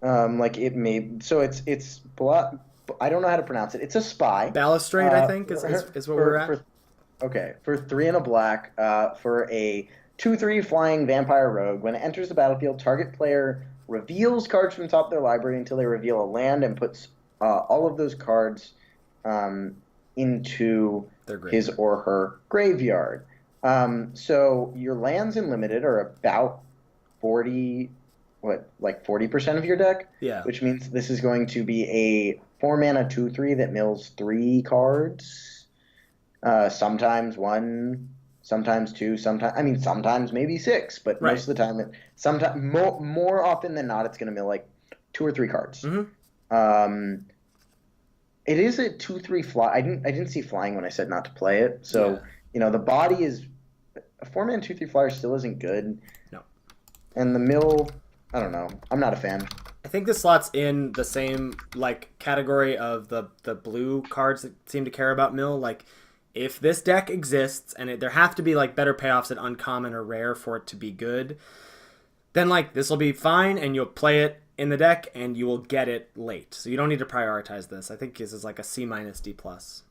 Like it may. So it's blood. I don't know how to pronounce it. It's a spy. Balustrade, I think, is what we're at. For okay, for three and a black, for a 2/3 flying vampire rogue. When it enters the battlefield, target player reveals cards from the top of their library until they reveal a land and puts all of those cards um, into They're great. his or her graveyard. So your lands in limited are about 40, what, like 40% of your deck, Yeah. which means this is going to be a 4 mana 2/3 that mills 3 cards. Sometimes one, sometimes two, sometimes I mean sometimes maybe six, but Right. most of the time, sometimes more often than not, it's going to mill like 2 or 3 cards. Mm-hmm. Um, it is a 2/3 fly. I didn't see flying when I said not to play it. Yeah. So the body is a 4 mana 2/3 flyer still isn't good, No. and the mill, I don't know. I'm not a fan. I think this slots in the same like category of the blue cards that seem to care about mill. Like, if this deck exists and there have to be like better payoffs at uncommon or rare for it to be good, then like this will be fine and you'll play it in the deck and you will get it late. So you don't need to prioritize this. I think this is like a C minus D plus.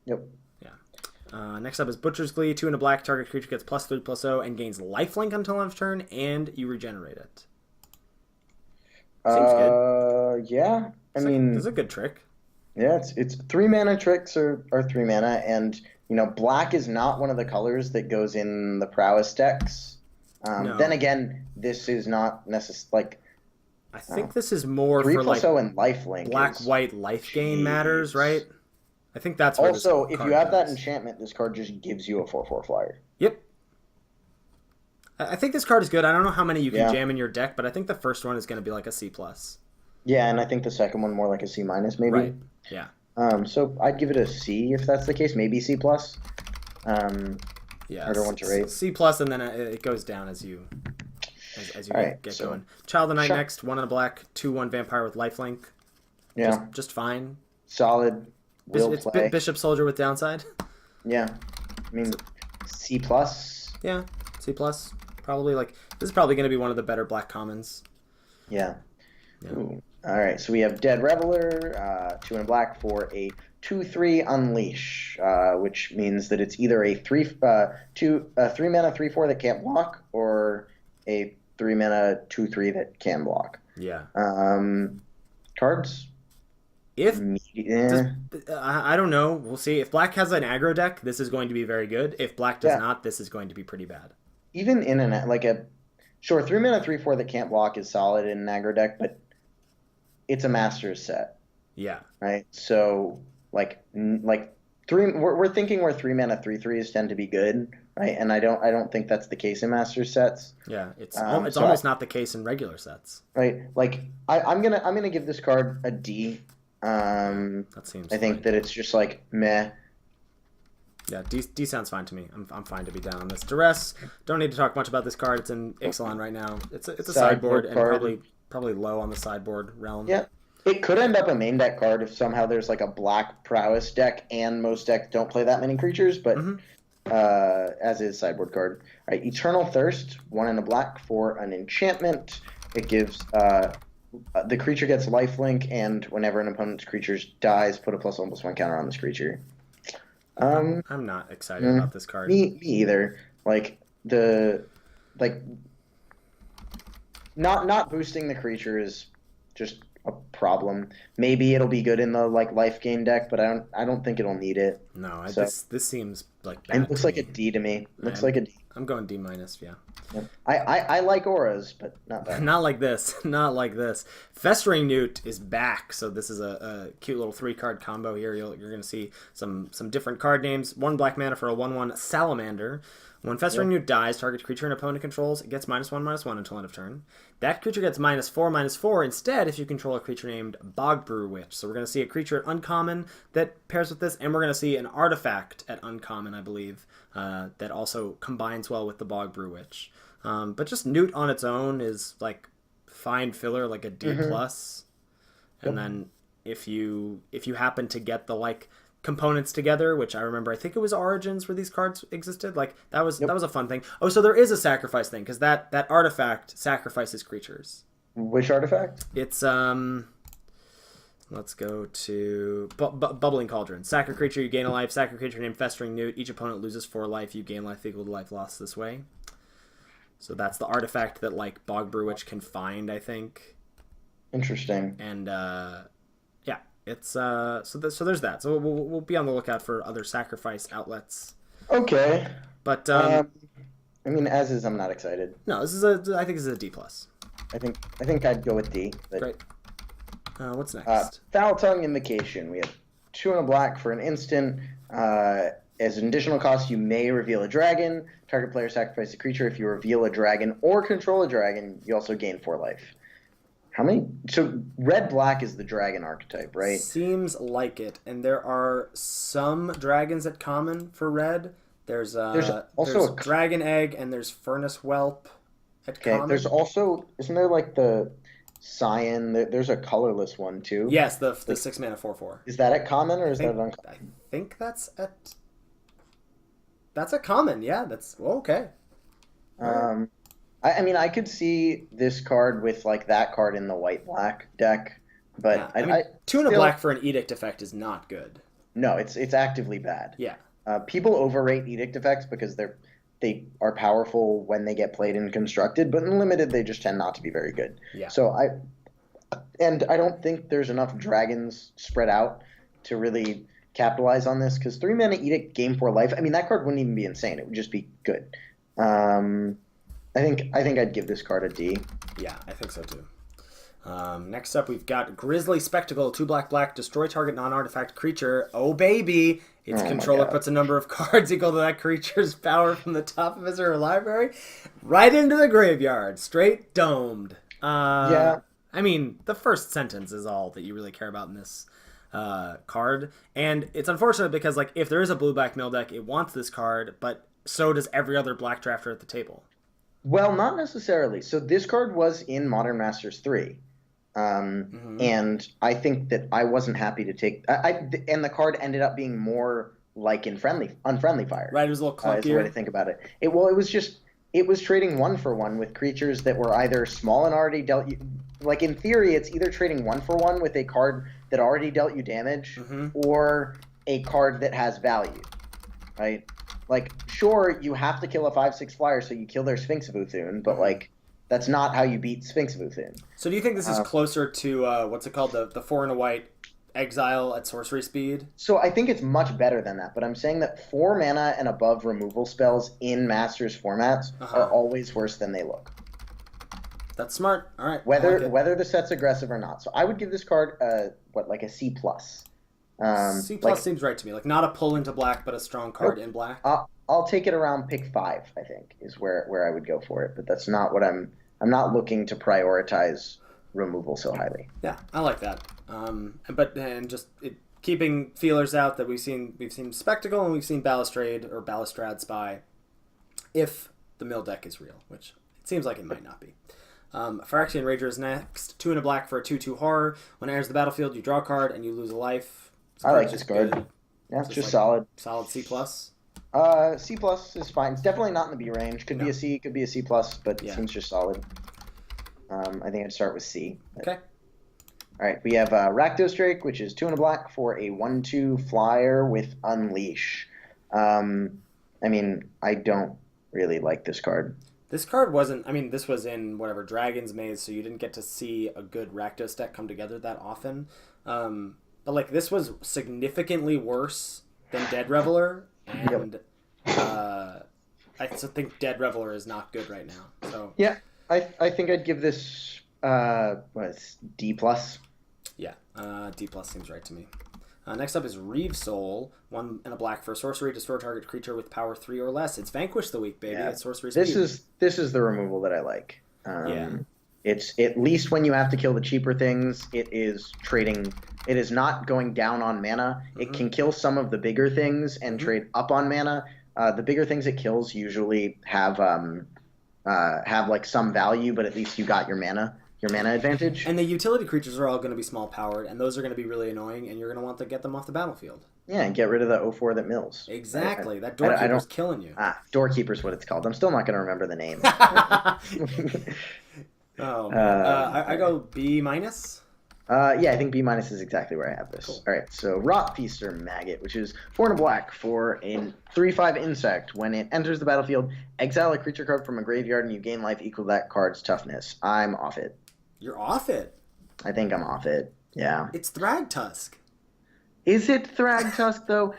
Yep. Yeah. Next up is Butcher's Glee. 2 and a black. Target creature gets +3/+0 and gains lifelink until end of turn, and you regenerate it. Seems good. Yeah. I This is mean, a good trick. yeah, it's 3 mana tricks are 3 mana, and black is not one of the colors that goes in the prowess decks. Then No. again, this is not necessarily like I uh, think this is more three for plus like O and lifelink black is white life gain matters, jeez. right? I think that's where this Also, if you card have that goes. enchantment, this card just gives you a 4/4 flyer. Yep. I think this card is good. I don't know how many you can Yeah, jam in your deck, but I think the first one is going to be like a C plus. yeah, and I think the second one more like a C minus maybe. Right. Yeah. So I'd give it a C if that's the case, maybe C plus. Um, Yeah. Harder one to rate. C plus, and then it goes down as you All right, get so going. Child of the Night Sure. next. 1 and a black. 2/1 vampire with lifelink. Yeah, Just fine. solid. Will It's play. Bishop Soldier with downside. Yeah, I mean C plus. Yeah. C plus. Probably like this is probably going to be one of the better black commons. Yeah. Yeah. Ooh. All right, so we have Dead Reveler, 2 and black for a 2/3 unleash, which means that it's either a 3 mana 3/4 that can't block, or a 3 mana 2/3 that can block. Yeah. Cards. If does, Yeah. I don't know. We'll see. If black has an aggro deck, this is going to be very good. If black does Yeah. not, this is going to be pretty bad. Even in an like a sure 3 mana 3/4 that can't block is solid in an aggro deck, but it's a Masters set, Yeah. right? So like three, we're thinking where 3 mana 3/3s tend to be good, right? And I don't think that's the case in Masters sets. Yeah. It's So almost not the case in regular sets. right, like I'm gonna give this card a D. That seems I think fine. that it's just like meh. Yeah, D sounds fine to me. I'm fine to be down on this. Duress, don't need to talk much about this card. It's in Ixalan right now. It's a sideboard and Card. probably low on the sideboard realm. Yeah. It could end up a main deck card if somehow there's like a black prowess deck and most decks don't play that many creatures, but Hmm. as is sideboard card. All right, Eternal Thirst, 1 and a black for an enchantment. It gives the creature gets lifelink, and whenever an opponent's creature dies, put a +1/+1 counter on this creature. I'm not excited mm, about this card. me either. Like the like not boosting the creature is just a problem. Maybe it'll be good in the like life gain deck, but I don't think it'll need it. No, So this seems like it bad looks to like a me. D to me. Looks I'm, like a D. I'm going D minus. Yeah. Yep. I like auras, but not that. Not like this. Not like this. Festering Newt is back, so this is a cute little 3-card combo here. You're going to see some different card names. 1 black mana for a 1/1 Salamander. When Festering Yep. Newt dies, target creature an opponent controls, it gets -1/-1 until end of turn. That creature gets -4/-4 instead if you control a creature named Bogbrew Witch. So we're going to see a creature at uncommon that pairs with this, and we're going to see an artifact at uncommon, I believe, that also combines well with the Bogbrew Witch. But just Newt on its own is like fine filler, like a D Mm-hmm. plus. And Yep. then if you happen to get the like components together, which I remember, I think it was Origins where these cards existed. Like that was Yep. a fun thing. Oh, so there is a sacrifice thing because that artifact sacrifices creatures. Which artifact? It's let's go to Bubbling Cauldron. Sack a creature, you gain a life. Sack a creature named Festering Newt. Each opponent loses 4 life. You gain life equal to life lost this way. So that's the artifact that like Bog Brewwitch can find, I think. Interesting. And yeah, it's so there's that. So we'll be on the lookout for other sacrifice outlets. Okay. But I mean, as is, I'm not excited. no, I think this is a D plus. I think I'd go with D. But, Great. What's next? Foul Tongue Invocation. We have 2 and a black for an instant. As an additional cost, you may reveal a dragon. Target player sacrifice a creature. If you reveal a dragon or control a dragon, you also gain 4 life. How many? So red-black is the dragon archetype, right? Seems like it. And there are some dragons at common for red. There's also there's Dragon Egg and there's Furnace Whelp at common. There's also, isn't there like the Cyan? There's a colorless one too. Yes, the 6 mana 4/4. Is that at common or is that uncommon? I think that's a common. Yeah, that's okay. I mean, I could see this card with like that card in the white-black deck, but Yeah. I mean, 2 and a black for an Edict effect is not good. No, it's actively bad. Yeah. People overrate Edict effects because they are powerful when they get played and constructed, but in limited they just tend not to be very good. Yeah. So I don't think there's enough dragons spread out to really capitalize on this because 3 mana Edict, gain 4 life. I mean, that card wouldn't even be insane. It would just be good. I think I'd give this card a D. Yeah, I think so too. Next up, we've got Grisly Spectacle, 2 black, destroy target non-artifact creature. Oh baby! Its controller puts a number of cards equal to that creature's power from the top of his or her library right into the graveyard, straight domed. Yeah. I mean, the first sentence is all that you really care about in this card, and it's unfortunate because like if there is a blue-black mill deck, it wants this card, but so does every other black drafter at the table. Well, not necessarily. So this card was in Modern Masters 3. And I think that I wasn't happy to take and the card ended up being more like in Unfriendly Fire. Right, it was a little clunkier. Is the way to think about it. It was trading 1-for-1 with creatures that were either small and already dealt you, like in theory it's either trading 1-for-1 with a card that already dealt you damage or a card that has value. Right? Like, sure, you have to kill a 5/6 flyer, so you kill their Sphinx of Uthun, but like that's not how you beat Sphinx of Uthun. So do you think this is closer to what's it called, the 4 and a white exile at sorcery speed? So I think it's much better than that, but I'm saying that 4 mana and above removal spells in Masters formats are always worse than they look. That's smart. All right. Whether the set's aggressive or not. So I would give this card like a C+. C+ seems right to me. Like not a pull into black, but a strong card in black. I'll take it around pick 5, I think, is where I would go for it. But that's not what I'm not looking to prioritize removal so highly. Yeah, I like that. Keeping feelers out that we've seen Spectacle and we've seen Balustrade Spy, if the mill deck is real, which it seems like it might not be. Phyrexian Rager is next. 2 and a black for a 2/2 horror. When it enters the battlefield, you draw a card and you lose a life. I like this card. Good. Yeah, it's just solid. Solid C+. C+ is fine. It's definitely not in the B range. Could be a C, could be a C+, but it seems just solid. I think I'd start with C. Okay. All right, we have Rakdos Drake, which is 2 and a black for a 1/2 flyer with Unleash. I mean, I don't really like this card. This card wasn't... I mean, this was in, whatever, Dragon's Maze, so you didn't get to see a good Rakdos deck come together that often. But, like, this was significantly worse than Dead Reveler, and I still think Dead Reveler is not good right now. So yeah, I think I'd give this D+. Yeah, D+ seems right to me. Next up is Reeve Soul, 1 and a black for a sorcery, destroy target creature with power 3 or less. It's Vanquish the Weak, baby. Yeah. It's sorcery speed. This is the removal that I like. It's at least when you have to kill the cheaper things, it is trading. It is not going down on mana. It can kill some of the bigger things and trade up on mana. The bigger things it kills usually have like some value, but at least you got your mana advantage. And the utility creatures are all going to be small powered, and those are going to be really annoying, and you're going to want to get them off the battlefield. Yeah, and get rid of the 0/4 that mills. Exactly. That Doorkeeper's killing you. Doorkeeper's what it's called. I'm still not going to remember the name. Oh man, I go B minus. Yeah, I think B minus is exactly where I have this. Cool. All right, so Rot Feaster Maggot, which is 4 and a black for a 3/5 insect. When it enters the battlefield, exile a creature card from a graveyard, and you gain life equal to that card's toughness. I'm off it. You're off it. I think I'm off it. Yeah. It's Thragtusk. Is it Thragtusk though?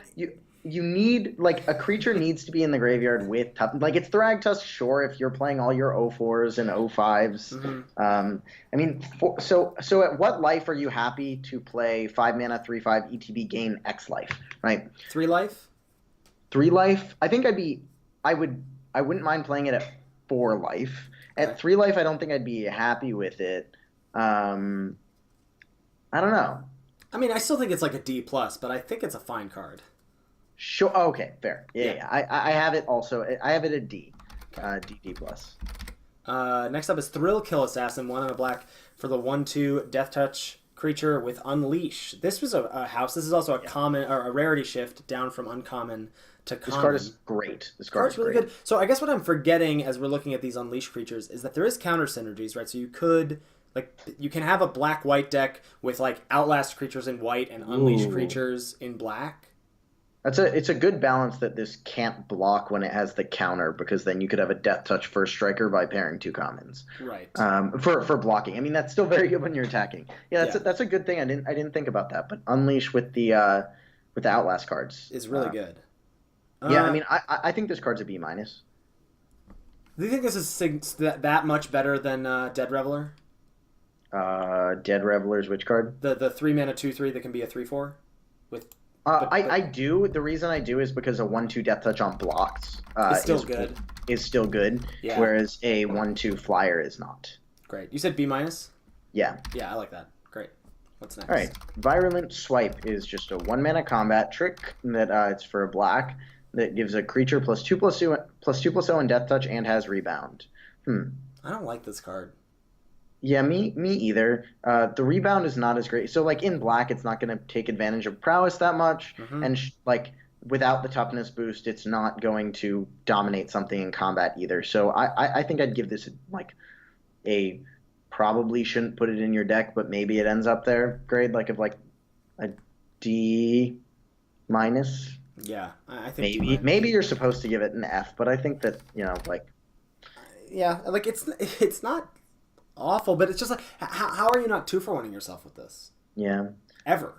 You need like a creature needs to be in the graveyard with tough. Like it's Thragtusk, sure, if you're playing all your O4s and O5s. I mean, so at what life are you happy to play 5 mana 3/5 ETB gain X life, right? 3 life. 3 life. I think I wouldn't mind playing it at 4 life. At Okay. 3 life, I don't think I'd be happy with it. I don't know. I mean, I still think it's like a D plus, but I think it's a fine card. Sure. Oh, okay. Fair. Yeah. Yeah. I have it also. I have it at D. Okay. D plus. Next up is Thrill Kill Assassin, 1 and a black for the 1/2 Death Touch creature with Unleash. This was a house. This is also a common or a rarity shift down from uncommon to common. This card is great. This card is really great. good. So I guess what I'm forgetting as we're looking at these Unleash creatures is that there is counter synergies, right? So you could you can have a black-white deck with like Outlast creatures in white and Unleash creatures in black. It's a good balance that this can't block when it has the counter, because then you could have a Death Touch first striker by pairing 2 commons. Right. For blocking. I mean, that's still very good when you're attacking. Yeah, that's a good thing. I didn't think about that. But Unleash with the Outlast cards is really good. Yeah, I mean, I think this card's a B minus. Do you think this is that much better than Dead Reveler? Dead Reveler's which card? The 3 mana 2/3 that can be a 3/4 with. I do. The reason I do is because a 1/2 Death Touch on blocks It's still good. Is still good, Yeah. whereas a 1/2 flyer is not. Great. You said B minus? Yeah. Yeah, I like that. Great. What's next? All right. Virulent Swipe is just a 1 mana combat trick that it's for a black that gives a creature +2/+2/+0 and Death Touch and has rebound. I don't like this card. Yeah, me either. The rebound is not as great. So like in black, it's not going to take advantage of prowess that much, and like without the toughness boost, it's not going to dominate something in combat either. So I think I'd give this like a probably shouldn't put it in your deck, but maybe it ends up there grade like of like a D minus. Yeah, I think Maybe you're supposed to give it an F, but I think that like yeah, like it's not awful, but it's just like how are you not 2-for-1ing yourself with this? Yeah. Ever.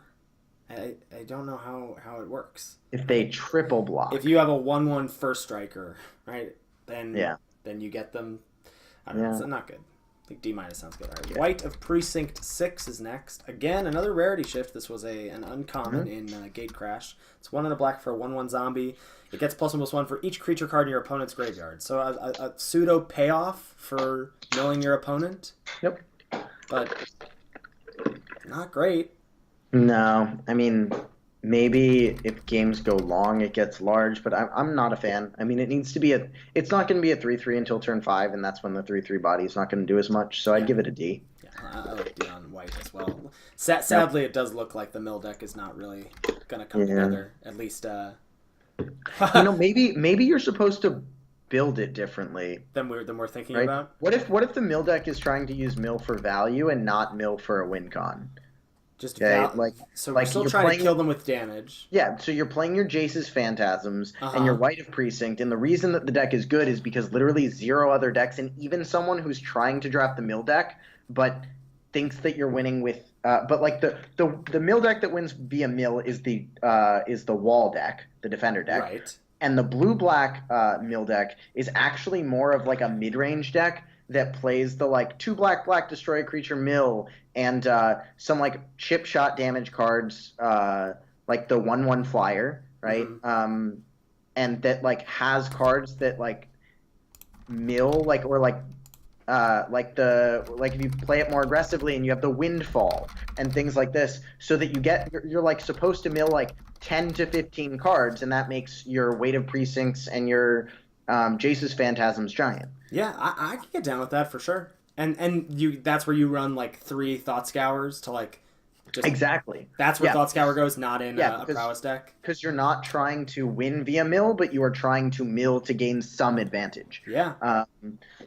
I don't know how it works. If they triple block. If you have a 1/1 first striker, right? Then you get them. I don't know, it's not good. I think D minus sounds good. All right. White of Precinct 6 is next. Again, another rarity shift. This was an uncommon in Gate Crash. It's 1 and a black for a 1/1 zombie. It gets +1/+1 for each creature card in your opponent's graveyard. So a pseudo payoff for milling your opponent. Yep. But not great. No, I mean, maybe if games go long, it gets large, but I'm not a fan. I mean, it needs to be it's not going to be a 3/3 until turn 5, and that's when the 3/3 body is not going to do as much, so I'd give it a D. Yeah, I would D on white as well. Sadly, it does look like the mill deck is not really going to come together, at least. Maybe you're supposed to build it differently than we're thinking right? about. What if the mill deck is trying to use mill for value and not mill for a win con? Just so we're still trying to kill them with damage. Yeah, so you're playing your Jace's Phantasms and your White of Precinct, and the reason that the deck is good is because literally 0 other decks, and even someone who's trying to draft the mill deck but thinks that you're winning with but like the mill deck that wins via mill is the wall deck, the defender deck. Right. And the blue-black mill deck is actually more of like a mid-range deck that plays the like 2 black destroy a creature mill and some like chip shot damage cards like the 1/1 flyer, right? And that like has cards that like mill like or like if you play it more aggressively and you have the windfall and things like this, so that you're like supposed to mill like 10 to 15 cards, and that makes your Weight of Precincts and your Jace's Phantasms giant. Yeah, I can get down with that for sure. And that's where you run like 3 Thought Scours to like Just Exactly. that's where Yeah, Thought Scour goes, not in yeah, a prowess deck. because you're not trying to win via mill, but you are trying to mill to gain some advantage. Yeah.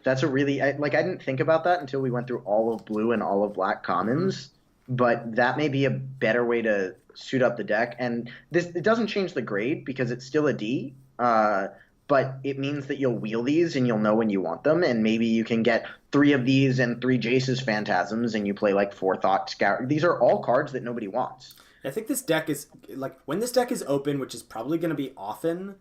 That's a really I didn't think about that until we went through all of blue and all of black Hmm. commons, but that may be a better way to suit up the deck. And this it doesn't change the grade because it's still a D. But it means that you'll wheel these and you'll know when you want them, and maybe you can get three of these and three Jace's Phantasms, and you play like four Thought Scour. These are all cards that nobody wants. I think this deck is like when this deck is open, which is probably going to be often.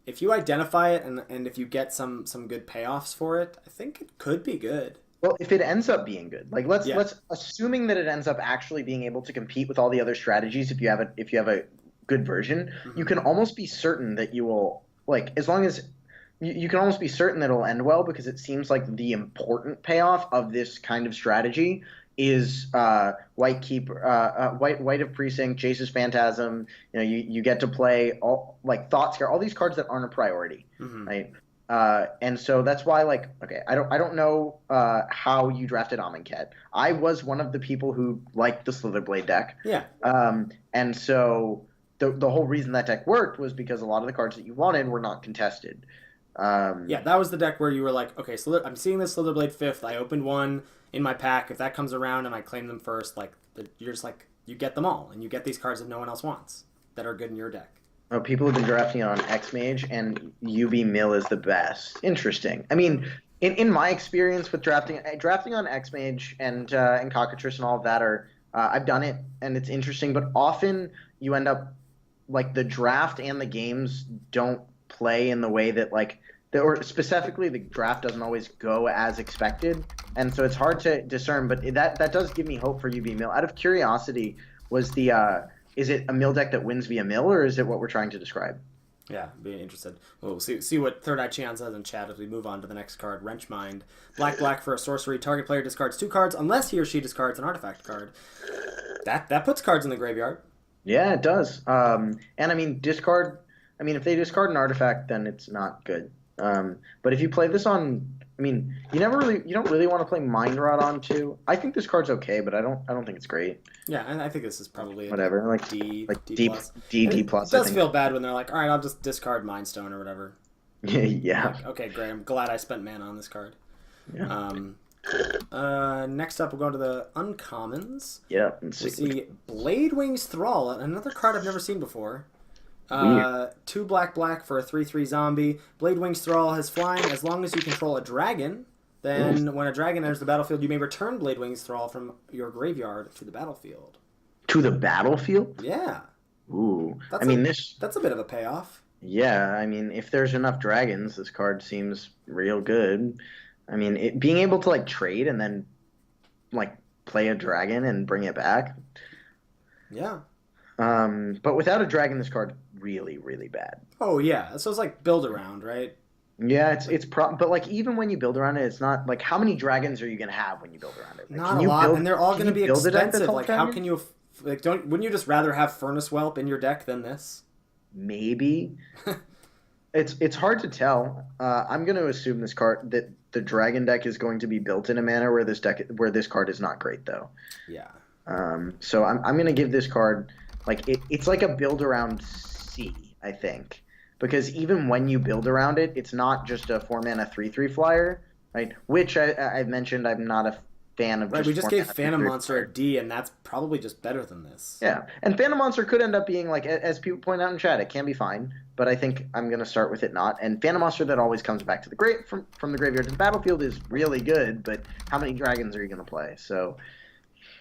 If you identify it and if you get some good payoffs for it, I think it could be good. Well, if it ends up being good, like Yeah. let's assuming that it ends up actually being able to compete with all the other strategies, if you have a good version, you Hmm. can almost be certain that you will like as long as you can almost be certain that it'll end well because it seems like the important payoff of this kind of strategy is white of precinct, Jace's Phantasm. You get to play all like Thought Scare, all these cards that aren't a priority, Hmm. right? And so that's why, like, okay, I don't know how you drafted Amonkhet. I was one of the people who liked the Slitherblade deck, Yeah. and so the whole reason that deck worked was because a lot of the cards that you wanted were not contested. Um, Yeah, that was the deck where you were like, okay, so I'm seeing this Slitherblade fifth. I opened one in my pack. If that comes around and I claim them first, like you're just like you get them all, and you get these cards that no one else wants that are good in your deck. oh, people have been drafting it on X Mage, and UB Mill is the best. Interesting. I mean, in my experience with drafting on X Mage and Cockatrice and all of that are I've done it, and it's interesting, but often you end up like the draft and the games don't play in the way that or specifically the draft doesn't always go as expected, and so it's hard to discern. But that does give me hope for UB Mill. Out of curiosity, was the is it a mill deck that wins via mill, or is it what we're trying to describe? Yeah, be interested. We'll see what Third Eye Cheon says in chat as we move on to the next card, Wrench Mind. Black for a sorcery. Target player discards two cards unless he or she discards an artifact card. That puts cards in the graveyard. Yeah, it does. And I mean, discard. I mean, if they discard an artifact, then it's not good. But if you play this on, I mean, you don't really want to play Mind Rot on too. I think this card's okay, but I don't think it's great. Yeah, and I think this is probably a Whatever, like D like D D plus. D And D it plus. I does think. feel bad when they're like, all right, I'll just discard Mind Stone or whatever. Yeah, Like, okay, great. I'm glad I spent mana on this card. yeah, Um, next up, we'll go to the uncommons. yeah. Let's We see. see Blade Wings Thrall, another card I've never seen before. Weird. Two black for a 3/3 zombie. Blade Wings Thrall has flying as long as you control a dragon. Then, when a dragon enters the battlefield, you may return Blade Wings Thrall from your graveyard to the battlefield. To the battlefield. Yeah, Ooh, that's I mean a, this. that's a bit of a payoff. Yeah, I mean, if there's enough dragons, this card seems real good. I mean, being able to like trade and then like play a dragon and bring it back. Yeah. But without a dragon, this card really, really bad. Oh yeah. So it's like build around, right? Yeah, but like even when you build around it, it's not like how many dragons are you gonna have when you build around it? Like, Not a lot, and they're all going to be build a deck that's expensive. all Like, how dragon? can you like don't? Wouldn't you just rather have Furnace Whelp in your deck than this? Maybe it's hard to tell. I'm gonna assume this card that the dragon deck is going to be built in a manner where this card is not great though. Yeah. So I'm gonna give this card like it's like a build around C, I think, because even when you build around it, it's not just a 4 mana 3/3 flyer, right? Which I've mentioned I'm not a fan of. Right. We just 4 gave mana Phantom 3/3 Monster a D, and that's probably just better than this. Yeah, and Phantom Monster could end up being like, as people point out in chat, it can be fine, but I think I'm gonna start with it not. And Phantom Monster that always comes back to the from the graveyard to the battlefield is really good, but how many dragons are you gonna play? So,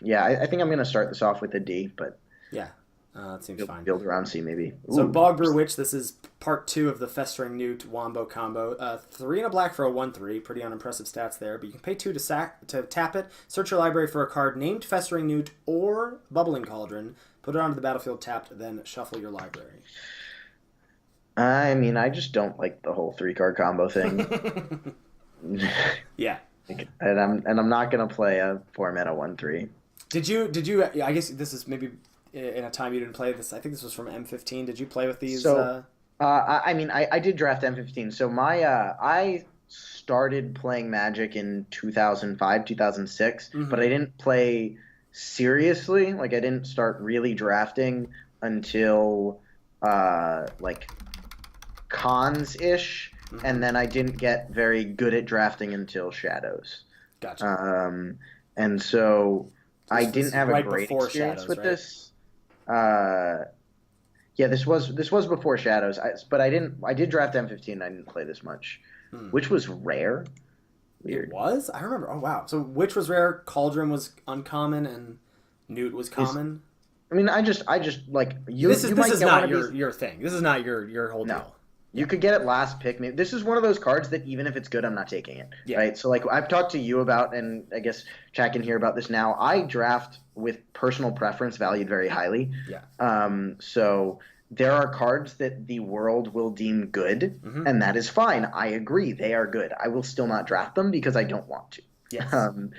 yeah, I think I'm gonna start this off with a D, but Yeah. That seems fine. build around C maybe. So Ooh. Bogbrew Witch, this is part 2 of the Festering Newt Wombo combo. 3 and a black for a 1/3, pretty unimpressive stats there. But you can pay 2 to tap it, search your library for a card named Festering Newt or Bubbling Cauldron, put it onto the battlefield tapped, then shuffle your library. I mean, I just don't like the whole 3 card combo thing, Yeah. and I'm not gonna play a 4 mana 1/3. Did you? I guess this is maybe in a time you didn't play this. I think this was from M15. Did you play with these? So, I mean, I did draft M15. So I started playing Magic in 2005, 2006, but I didn't play seriously. Like I didn't start really drafting until like cons ish, and then I didn't get very good at drafting until shadows. Gotcha. And so I This didn't is have a right great before experience Shadows, with right? this. Uh, yeah, this was before shadows. But I did draft M15. I didn't play this much, Hmm. which was rare. It Weird. was? I remember. Oh, wow. So Witch was rare, Cauldron was uncommon, and Newt was Is common? I mean, I just like you This might is get one not of these. your thing. This is not your whole No. deal. You Yeah. could get it last pick. Maybe this is one of those cards that even if it's good, I'm not taking it. Yeah. Right. So like I've talked to you about, and I guess Jack can hear about this now. I draft with personal preference valued very highly. Yeah. So there are cards that the world will deem good, Mm-hmm. and that is fine. I agree, they are good. I will still not draft them because I don't want to. Yes. Um,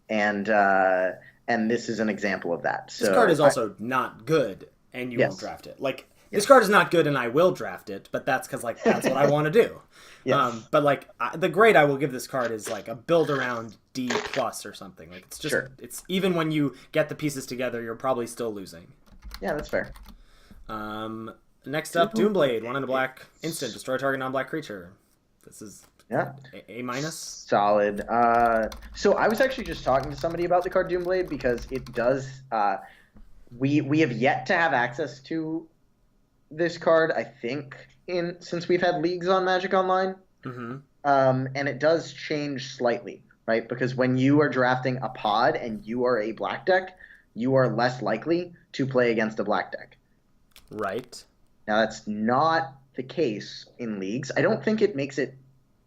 and uh, and this is an example of that. This card So is also not good, and you won't yes, draft it. Like, this yes, card is not good, and I will draft it, but that's because, like, that's what I want to do. yes, But, like, the grade I will give this card is, like, a build around D plus or something. Like, it's just, sure. it's even when you get the pieces together, you're probably still losing. Yeah, that's fair. Next up, Doomblade, 1 and a black, instant, destroy target non-black creature. This is Yeah. A minus. Solid. So I was actually just talking to somebody about the card Doomblade because it does. We have yet to have access to this card. I think in since we've had leagues on Magic Online, Mm-hmm. and it does change slightly, right? Because when you are drafting a pod and you are a black deck, you are less likely to play against a black deck. Right. Now that's not the case in leagues. I don't think it makes it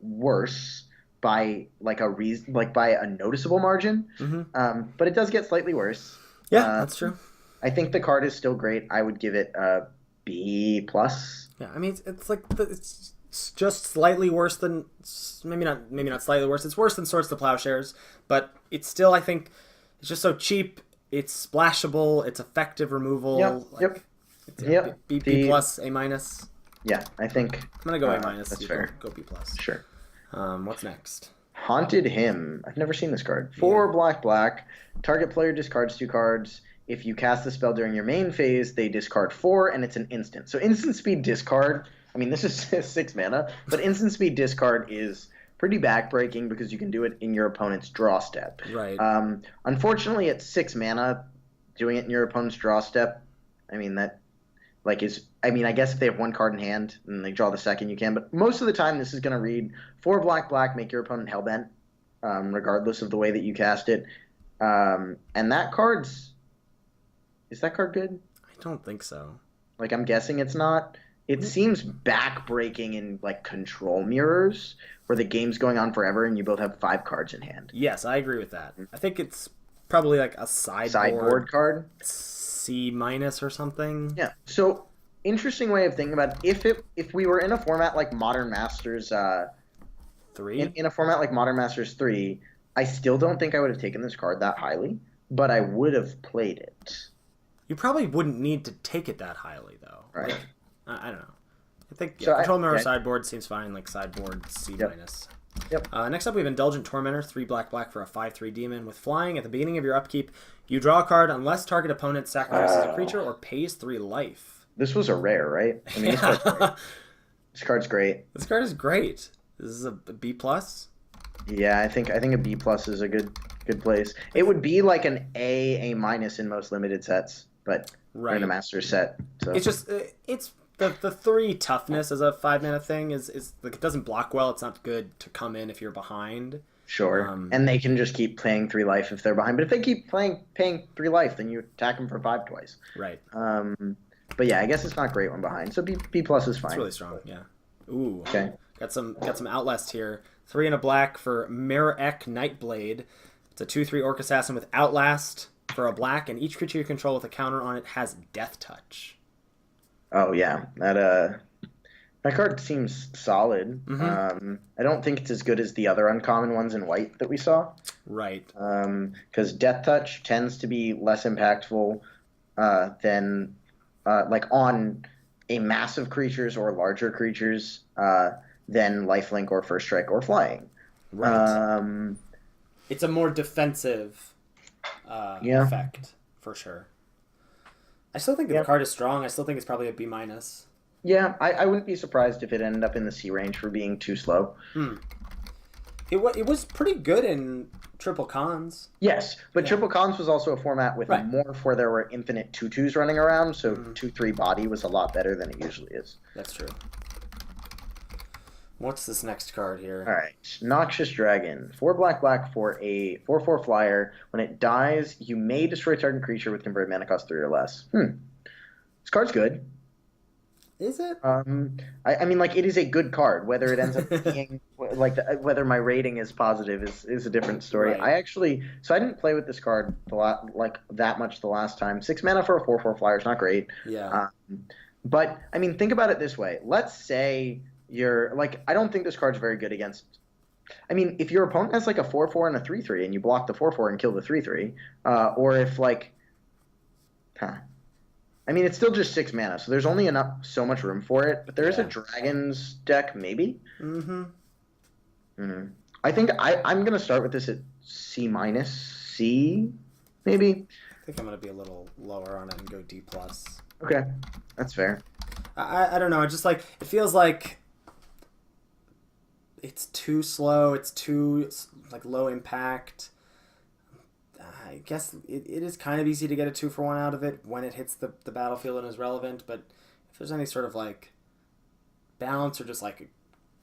worse by like a reason, like by a noticeable margin. Mm-hmm. But it does get slightly worse. Yeah, Uh, that's true. I think the card is still great. I would give it a B plus. Yeah, I mean, it's like it's just slightly worse than maybe not slightly worse. It's worse than Swords to Plowshares, but it's still, I think, it's just so cheap. It's splashable. It's effective removal. Yep. Like, Yep. It's Yep. B plus, A minus. Yeah, I think I'm gonna go A minus. that's You fair. Go B plus. Sure. What's next? Haunted Hymn. I've never seen this card. 4 black black. Target player discards 2 cards. If you cast the spell during your main phase, they discard 4, and it's an instant. So instant speed discard. I mean, this is 6 mana, but instant speed discard is pretty backbreaking because you can do it in your opponent's draw step. Right. Unfortunately, at 6 mana, doing it in your opponent's draw step, I mean that like is. I mean, I guess if they have 1 card in hand and they draw the second, you can. But most of the time, this is going to read 4 black black, make your opponent hellbent, regardless of the way that you cast it. And that card's is that card good? I don't think so. Like I'm guessing it's not. It seems backbreaking in like control mirrors where the game's going on forever and you both have 5 cards in hand. Yes, I agree with that. I think it's probably like a Sideboard card. C minus or something. Yeah. So interesting way of thinking about it. If we were in a format like Modern Masters, 3. in a format like Modern Masters 3, I still don't think I would have taken this card that highly, but I would have played it. You probably wouldn't need to take it that highly, though. Right. Like, I don't know. I think So control mirror yeah. sideboard seems fine. Like sideboard C Yep. minus. Yep. Next up, we have Indulgent Tormentor, 3 black black for a 5/3 demon with flying. At the beginning of your upkeep, you draw a card unless target opponent sacrifices a creature or pays 3 life. This was a rare, right? I mean, this card's great. This card's great. This card is great. This is a B plus. Yeah, I think a B plus is a good place. It would be like an A minus in most limited sets, but we're in a master set. So It's just it's the 3 toughness as a 5 mana thing is like it doesn't block well. It's not good to come in if you're behind. sure. And they can just keep playing 3 life if they're behind. But if they keep paying 3 life, then you attack them for 5 twice. Right. But yeah, I guess it's not great when behind. So B plus is fine. It's really strong. Yeah. Ooh. Okay. Got some Outlast here. 3 and a black for Mirror-Ek Nightblade. It's a 2/3 Orc Assassin with Outlast for a black, and each creature you control with a counter on it has Death Touch. Oh yeah, that card seems solid. I don't think it's as good as the other uncommon ones in white that we saw. Right. Because Death Touch tends to be less impactful than like on a massive creatures or larger creatures than Lifelink or First Strike or Flying. Right. It's a more defensive Yeah. effect for sure. I still think the Yeah. card is strong. I still think it's probably a B minus. Yeah, I wouldn't be surprised if it ended up in the C range for being too slow. Hmm. It was pretty good in triple cons. Yes, but Yeah. Triple Cons was also a format with Right. morph where there were infinite 2/2s running around, so Mhm. 2/3 body was a lot better than it usually is. That's true. What's this next card here? All right, Noxious Dragon, 4 black for a 4/4 flyer. When it dies, you may destroy target creature with converted mana cost 3 or less. This card's good. Is it? I mean, like, it is a good card. Whether it ends up being like whether my rating is positive is a different story. Right. So I didn't play with this card like that much the last time. 6 mana for a 4/4 flyer is not great. Yeah. But I mean, think about it this way. Let's say you're like, I don't think this card's very good against. I mean, if your opponent has like a 4/4 and a 3/3, and you block the 4/4 and kill the 3/3, or if like, I mean, it's still just 6 mana, so there's only so much room for it. But there is a Yeah. dragons deck, maybe. Mm-hmm. I think I'm gonna start with this at C minus, C, maybe. I think I'm gonna be a little lower on it and go D plus. Okay, that's fair. I don't know. It just like it feels like it's too slow. It's too like low impact. I guess it is kind of easy to get a 2-for-1 out of it when it hits the battlefield and is relevant. But if there's any sort of like balance or just like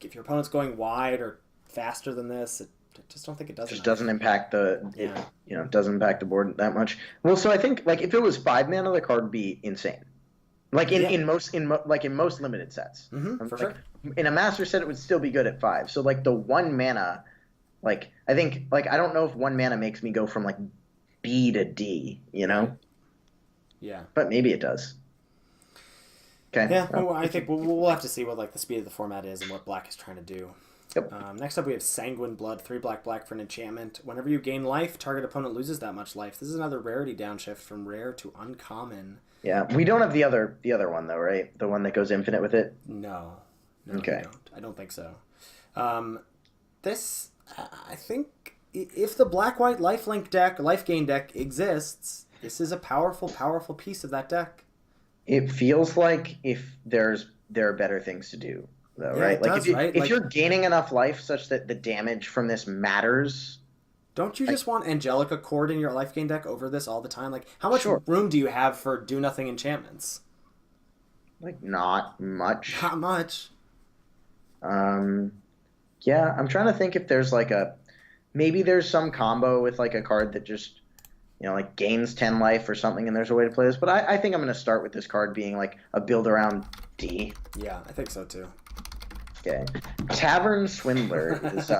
if your opponent's going wide or faster than this, I just don't think it does. Just enough. doesn't impact Yeah. doesn't impact the board that much. Well, so I think like if it was 5 mana, the card would be insane. Like in most limited sets. For Like, sure. in a master set, it would still be good at 5. So like the 1 mana, like I think like I don't know if 1 mana makes me go from like B to D, Yeah. but maybe it does. Okay. Yeah, well, I think we'll have to see what like the speed of the format is and what Black is trying to do. Yep. Next up, we have Sanguine Blood, 3 black for an enchantment. Whenever you gain life, target opponent loses that much life. This is another rarity downshift from rare to uncommon. Yeah, we don't have the other one though, right? The one that goes infinite with it. No, Okay. I don't think so. This, I think, if the black-white life gain deck exists, this is a powerful piece of that deck. It feels like if there are better things to do, though, Yeah, right? it Like does, if you right? if Like- you're gaining enough life such that the damage from this matters. Don't you just want Angelica Cord in your life gain deck over this all the time? Like, how much Sure. room do you have for do-nothing enchantments? Like not much. Not much. Yeah, I'm trying to think if there's like maybe there's some combo with like a card that just like gains 10 life or something, and there's a way to play this. But I think I'm going to start with this card being like a build around D. Yeah, I think so too. Okay. Tavern Swindler is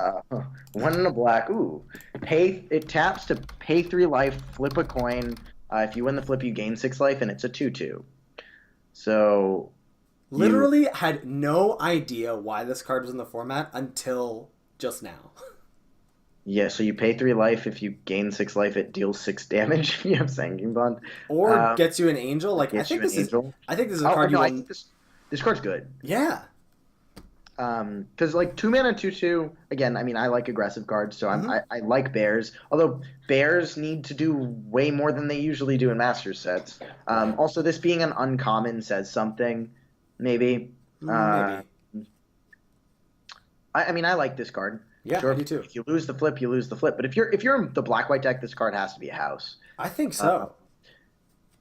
1 black. Ooh. It taps to pay 3 life, flip a coin. If you win the flip, you gain 6 life, and it's a 2/2. So Literally had no idea why this card was in the format until just now. yeah, so you pay 3 life. If you gain 6 life, it deals 6 damage. If you have Sanguine Bond. Or gets you an angel. Like I Gets you think an this is. angel. I think this is a Oh, card no, you I will. think this card's good. Yeah. Because like 2 mana 2/2. Again, I mean I like aggressive cards, so I like bears. Although bears need to do way more than they usually do in master sets. Also, this being an uncommon says something. Maybe. Maybe. I mean I like this card. Yeah, Sure, I do too. if you lose the flip, you lose the flip. But if you're in the black white deck, this card has to be a house. I think so.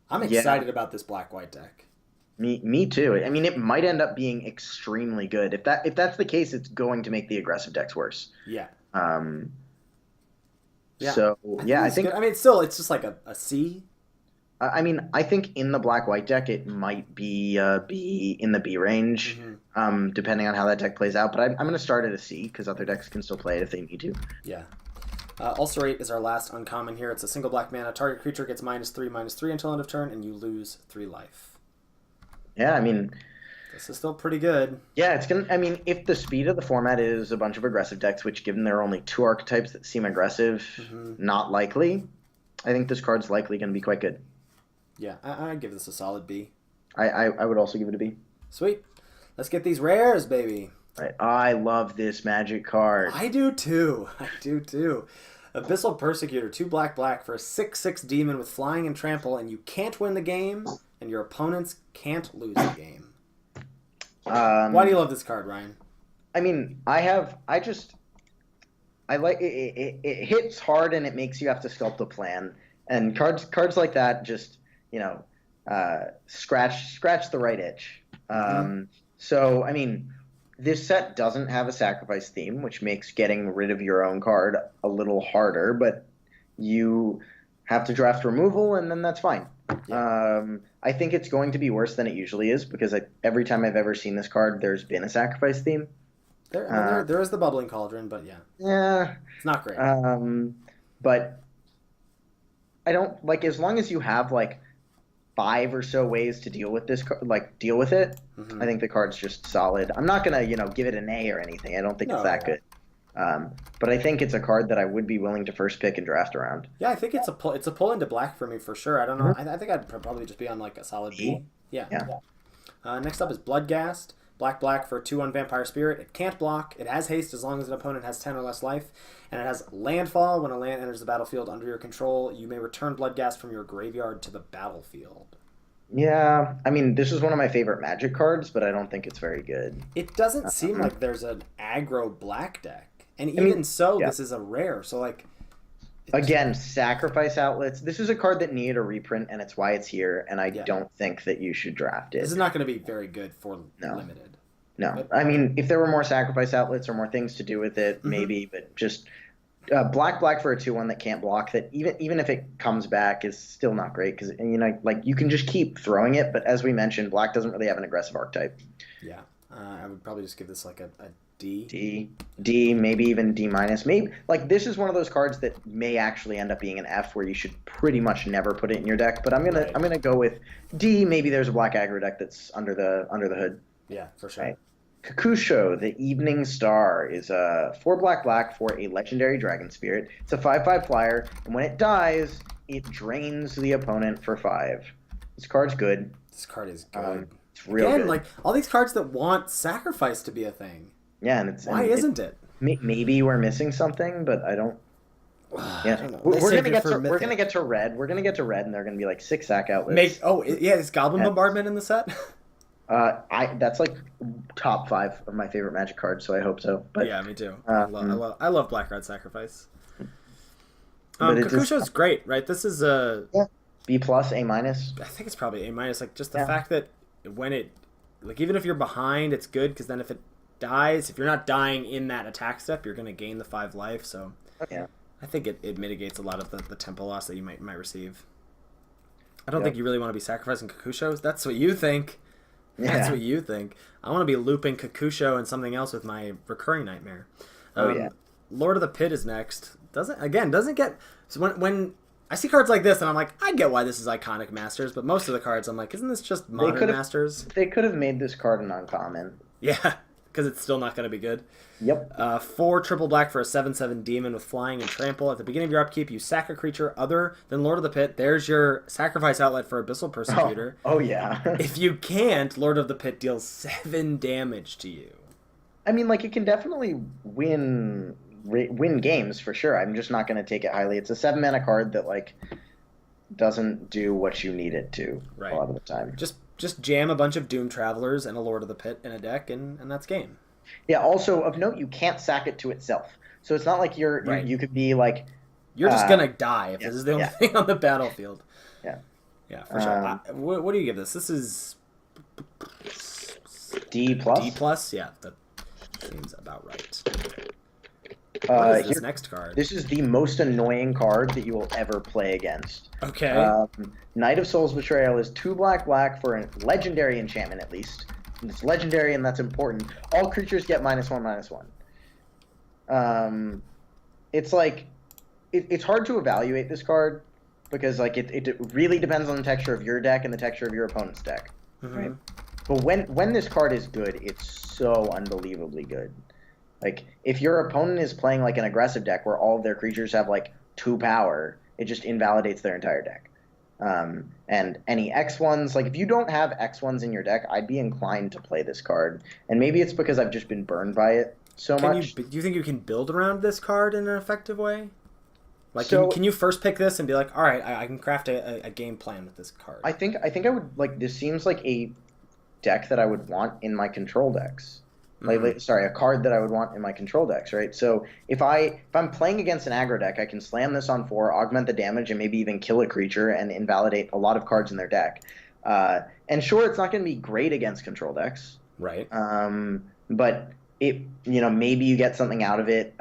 I'm yeah. excited about this black-white deck. Me too. I mean, it might end up being extremely good. If that's the case, it's going to make the aggressive decks worse. Yeah. Yeah. So I think good. I mean, it's just like a C. I mean, I think in the black-white deck, it might be B in the B range, depending on how that deck plays out. But I'm going to start at a C because other decks can still play it if they need to. Yeah. Ulcerate is our last uncommon here. It's a single black mana. Target creature gets -3/-3 until end of turn, and you lose 3 life. Yeah, I mean, this is still pretty good. Yeah, it's gonna. I mean, if the speed of the format is a bunch of aggressive decks, which given there are only 2 archetypes that seem aggressive, not likely. I think this card's likely going to be quite good. Yeah, I give this a solid B. I would also give it a B. Sweet. Let's get these rares, baby. Right. I love this magic card. I do too. Abyssal Persecutor, 2 black black for a 6/6 demon with flying and trample, and you can't win the game, and your opponents can't lose the game. Why do you love this card, Ryan? I mean, I like it hits hard and it makes you have to sculpt a plan. And cards like that just, scratch the right itch. So I mean, this set doesn't have a sacrifice theme, which makes getting rid of your own card a little harder, but you have to draft removal, and then that's fine. Yeah. I think it's going to be worse than it usually is because every time I've ever seen this card, there's been a sacrifice theme. There is the Bubbling Cauldron, but yeah. Yeah. It's not great. But I don't like, as long as you have like 5 or so ways to deal with deal with it. Mm-hmm. I think the card's just solid. I'm not gonna give it an A or anything. I don't think it's that good. But I think it's a card that I would be willing to first pick and draft around. Yeah, I think it's a pull into black for me for sure. I don't know. I think I'd probably just be on like a solid B. Yeah. Next up is Bloodghast. Black black for a 2/1 Vampire Spirit. It can't block. It has haste as long as an opponent has 10 or less life. And it has landfall. When a land enters the battlefield under your control, you may return Bloodghast from your graveyard to the battlefield. Yeah, I mean, this is one of my favorite Magic cards, but I don't think it's very good. It doesn't seem like there's an aggro black deck. And even this is a rare. So, like... Again, sacrifice outlets. This is a card that needed a reprint, and it's why it's here, and I don't think that you should draft it. This is not going to be very good for limited. No. But, I mean, if there were more sacrifice outlets or more things to do with it, maybe, but just black for a 2/1 that can't block, that even if it comes back is still not great, because, you can just keep throwing it, but as we mentioned, black doesn't really have an aggressive archetype. Yeah. I would probably just give this like a D. D, maybe even D minus. Maybe this is one of those cards that may actually end up being an F, where you should pretty much never put it in your deck. But I'm gonna go with D. Maybe there's a black aggro deck that's under the hood. Yeah, for sure. Right. Kakusho, the Evening Star, is 4 black for a legendary dragon spirit. It's a 5/5 flyer, and when it dies, it drains the opponent for 5. This card's good. This card is good. It's real good. Like all these cards that want sacrifice to be a thing. Yeah, and why isn't it? Maybe we're missing something, but I don't. Yeah, I don't know. We're gonna get to red. We're gonna get to red, and they're gonna be like 6 sack outlets. Is Goblin Bombardment in the set? That's like top 5 of my favorite Magic cards, so I hope so. But yeah, me too. I love Black Red Sacrifice. Kakusho's great, right? This is a B plus, A minus. I think it's probably A minus. Like just the fact that when it, like even if you're behind, it's good because then if it dies, if you're not dying in that attack step, you're going to gain the 5 life. So I think it mitigates a lot of the tempo loss that you might receive. I don't think you really want to be sacrificing Kakushos. That's what you think. Yeah. That's what you think. I want to be looping Kakusho and something else with my recurring nightmare. Lord of the Pit is next. Doesn't get... So when I see cards like this, and I'm like, I get why this is iconic Masters, but most of the cards, I'm like, isn't this just modern Masters? They could have made this card an uncommon. Yeah, because it's still not going to be good. Yep. 4 triple black for a 7/7 demon with flying and trample. At the beginning of your upkeep, you sack a creature other than Lord of the Pit. There's your sacrifice outlet for Abyssal Persecutor. Oh yeah. If you can't, Lord of the Pit deals 7 damage to you. I mean, it can definitely win games for sure. I'm just not going to take it highly. It's a 7-mana card that doesn't do what you need it to a lot of the time. Just jam a bunch of Doom Travelers and a Lord of the Pit in a deck, and that's game. Yeah, also, of note, you can't sack it to itself. So it's not like you could be like... You're just going to die if this is the only thing on the battlefield. Yeah. Yeah, for sure. What do you give this? This is... D+? D+? Yeah, that seems about right. What is this next card? This is the most annoying card that you will ever play against. Okay. Knight of Souls Betrayal is 2 black for a legendary enchantment, at least. It's legendary, and that's important. All creatures get -1/-1. It's it's hard to evaluate this card because it really depends on the texture of your deck and the texture of your opponent's deck. Mm-hmm. Right? But when this card is good, it's so unbelievably good. If your opponent is playing an aggressive deck where all of their creatures have 2 power, it just invalidates their entire deck. And any X1s, if you don't have X1s in your deck, I'd be inclined to play this card. And maybe it's because I've just been burned by it so much. Do you think you can build around this card in an effective way? Like, So can you first pick this and be like, all right, I can craft a game plan with this card? I think I would like this seems like a deck that I would want in my control decks. Mm-hmm. Sorry, a card that I would want in my control decks, right? So if I'm playing against an aggro deck, I can slam this on 4, augment the damage, and maybe even kill a creature and invalidate a lot of cards in their deck. And sure, it's not going to be great against control decks, Right. but maybe you get something out of it.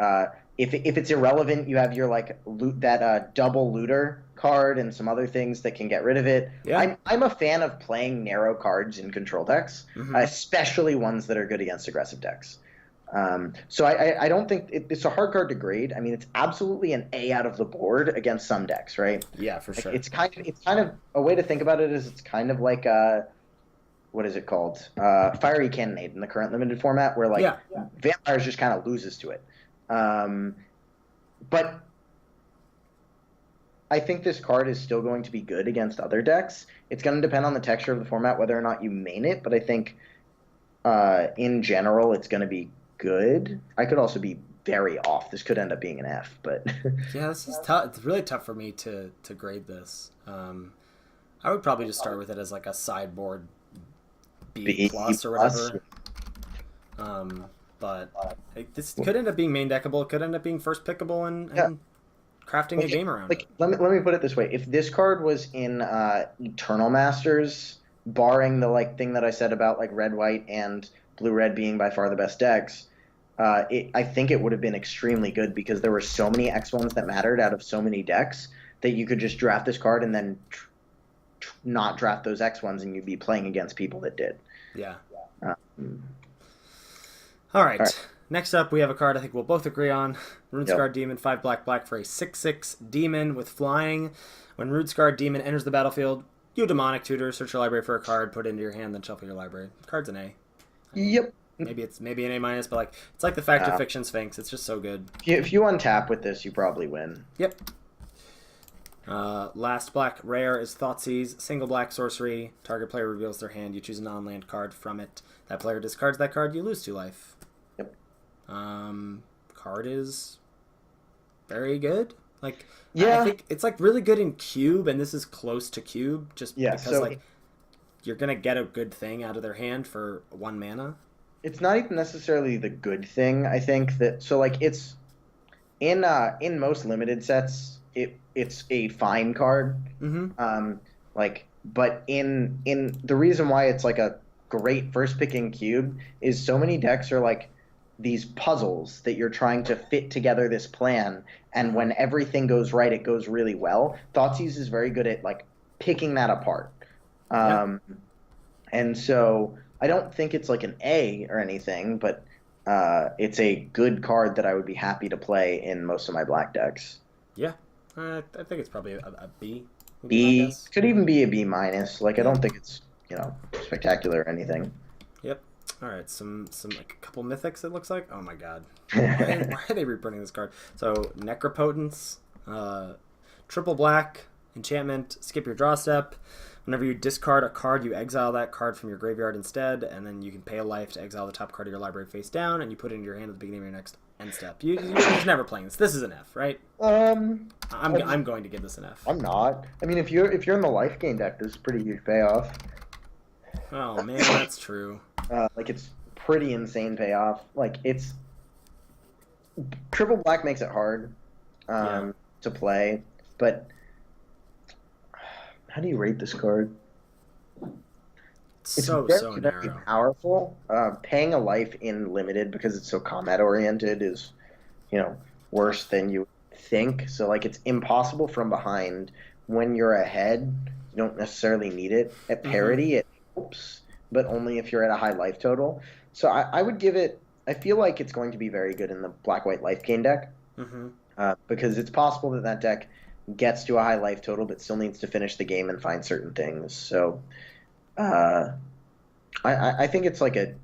If it's irrelevant, you have your like double looter card and some other things that can get rid of it. Yeah. I'm a fan of playing narrow cards in control decks, Mm-hmm. especially ones that are good against aggressive decks. So I don't think it's a hard card to grade. I mean, it's absolutely an A out of the board against some decks, right? Yeah, for Like, sure. it's kind of a way to think about it is it's kind of like what is it called? Fiery Cannonade in the current limited format, where like Yeah. Vampires just kind of loses to it. But I think this card is still going to be good against other decks. It's going to depend on the texture of the format, whether or not you main it. But I think in general, it's going to be good. I could also be very off. This could end up being an F, but Yeah, this is tough. It's really tough for me to grade this. I would probably just start with it as like a sideboard B B plus or plus. whatever. But this could end up being main deckable. It could end up being first pickable and Yeah. crafting a game around it. Let me put it this way: if this card was in Eternal Masters, barring the like thing that I said about like red white and blue red being by far the best decks, I think it would have been extremely good because there were so many X1s that mattered out of so many decks that you could just draft this card and then not draft those X1s and you'd be playing against people that did. Yeah. Um, All right. All right. Next up, we have a card I think we'll both agree on. Runescarred Yep. Demon, 5 black for a 6/6 demon with flying. When Runescarred Demon enters the battlefield, you demonic tutor, search your library for a card, put it into your hand, then shuffle your library. The card's an A. Yep. Maybe an A minus, but like it's like the Fact of Yeah. Fiction Sphinx. It's just so good. If you untap with this, you probably win. Yep. Last black rare is Thoughtseize, single black sorcery. Target player reveals their hand. You choose a non-land card from it. That player discards that card. You lose 2 life. Yep. Card is very good. Like, Yeah. I think it's like really good in cube, and this is close to cube, just Yeah, because so like you're gonna get a good thing out of their hand for 1 mana. It's not even necessarily the good thing. I think that so like it's in most limited sets it's a fine card. Mm-hmm. But in the reason why it's like a great first pick in cube is so many decks are like these puzzles that you're trying to fit together this plan, and when everything goes right, it goes really well. Thoughtseize is very good at like picking that apart. And so I don't think it's like an A or anything, but it's a good card that I would be happy to play in most of my black decks. Yeah, I think it's probably a B. Would be my B guess. could even be a B minus. Like I don't think it's spectacular or anything. Yep. All right, some like a couple mythics. It looks like. Oh my god, why are they reprinting this card? So Necropotence, triple black enchantment. Skip your draw step. Whenever you discard a card, you exile that card from your graveyard instead, and then you can pay a life to exile the top card of your library face down, and you put it in your hand at the beginning of your next end step. You're just never playing this. This is an F, right? I'm going to give this an F. I'm not. I mean, if you're in the life gain deck, this is pretty huge payoff. Oh man, that's true. Like it's pretty insane payoff. Like it's triple black makes it hard to play, but how do you rate this card? It's So very narrow. powerful. Paying a life in limited because it's so combat oriented is, worse than you think. So like it's impossible from behind. When you're ahead, you don't necessarily need it. At parity, it helps, but only if you're at a high life total. So I would give it. I feel like it's going to be very good in the black-white life gain deck because it's possible that deck gets to a high life total, but still needs to finish the game and find certain things. So, I think it's like a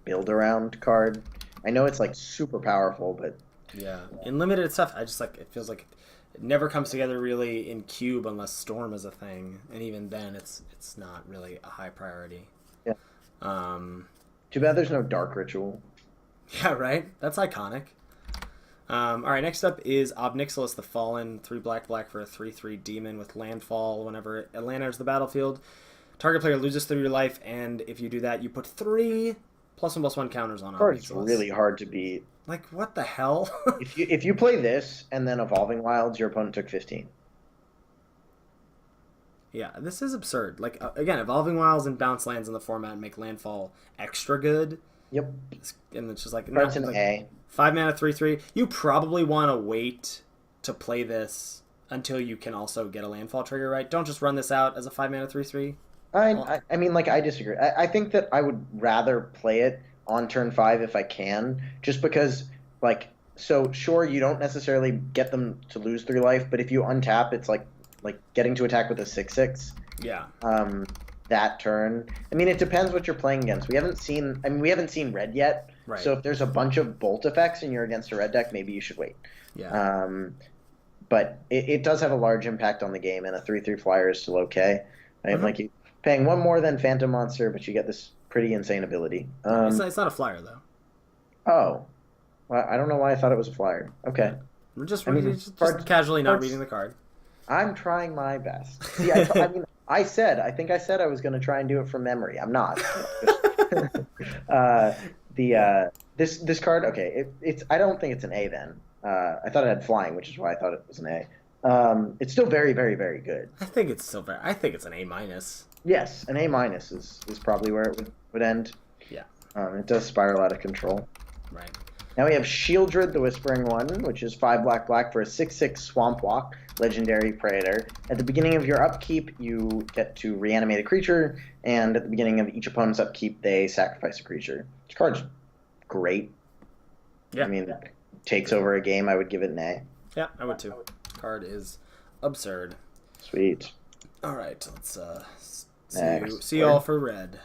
build around card. I know it's like super powerful, but Yeah, in limited stuff, I just like it feels like it never comes together really in cube unless Storm is a thing, and even then, it's not really a high priority. Yeah. Um, too bad there's no dark ritual. yeah, right. That's iconic. All right, next up is Obnixilis the Fallen, 3 black black for a 3/3 demon with landfall. Whenever a land enters the battlefield, target player loses 3 life, and if you do that, you put 3 +1/+1 counters on Card is Obnixilis. really hard to beat. Like, what the hell? If you play this and then Evolving Wilds, your opponent took 15. Yeah, this is absurd. Like, again, Evolving Wilds and Bounce Lands in the format make landfall extra good. Yep. And it's just like, Card's no, an like A. 5 mana, 3/3. You probably want to wait to play this until you can also get a landfall trigger, right? Don't just run this out as a 5 mana, 3/3. I mean, like, I disagree. I think that I would rather play it on turn 5 if I can, just because, like, so sure, you don't necessarily get them to lose 3 life, but if you untap, it's like getting to attack with a 6/6. Yeah. That turn. I mean, it depends what you're playing against. We haven't seen red yet. Right. So if there's a bunch of bolt effects and you're against a red deck, maybe you should wait. Yeah. But it does have a large impact on the game, and a 3/3 flyer is still okay. Right? Mm-hmm. Like, you paying 1 more than Phantom Monster, but you get this pretty insane ability. It's not a flyer, though. Oh. Well, I don't know why I thought it was a flyer. Okay. We're just, just cards- casually not cards- reading the card. I'm trying my best. See, I mean, I think I said I was going to try and do it from memory. I'm not. This card, okay, it's I don't think it's an A then. I thought it had flying, which is why I thought it was an A. It's still very, very, very good. I think it's an A minus. Yes, an A minus is probably where it would end. Yeah. It does spiral out of control. Right. Now we have Shieldred, the Whispering One, which is 5 black black for a 6/6 Swamp Walk, Legendary Praetor. At the beginning of your upkeep, you get to reanimate a creature, and at the beginning of each opponent's upkeep, they sacrifice a creature. This card's great. Yeah. I mean, takes over a game, I would give it an A. Yeah, I would too. Card is absurd. Sweet. All right, let's Next. see you all for red.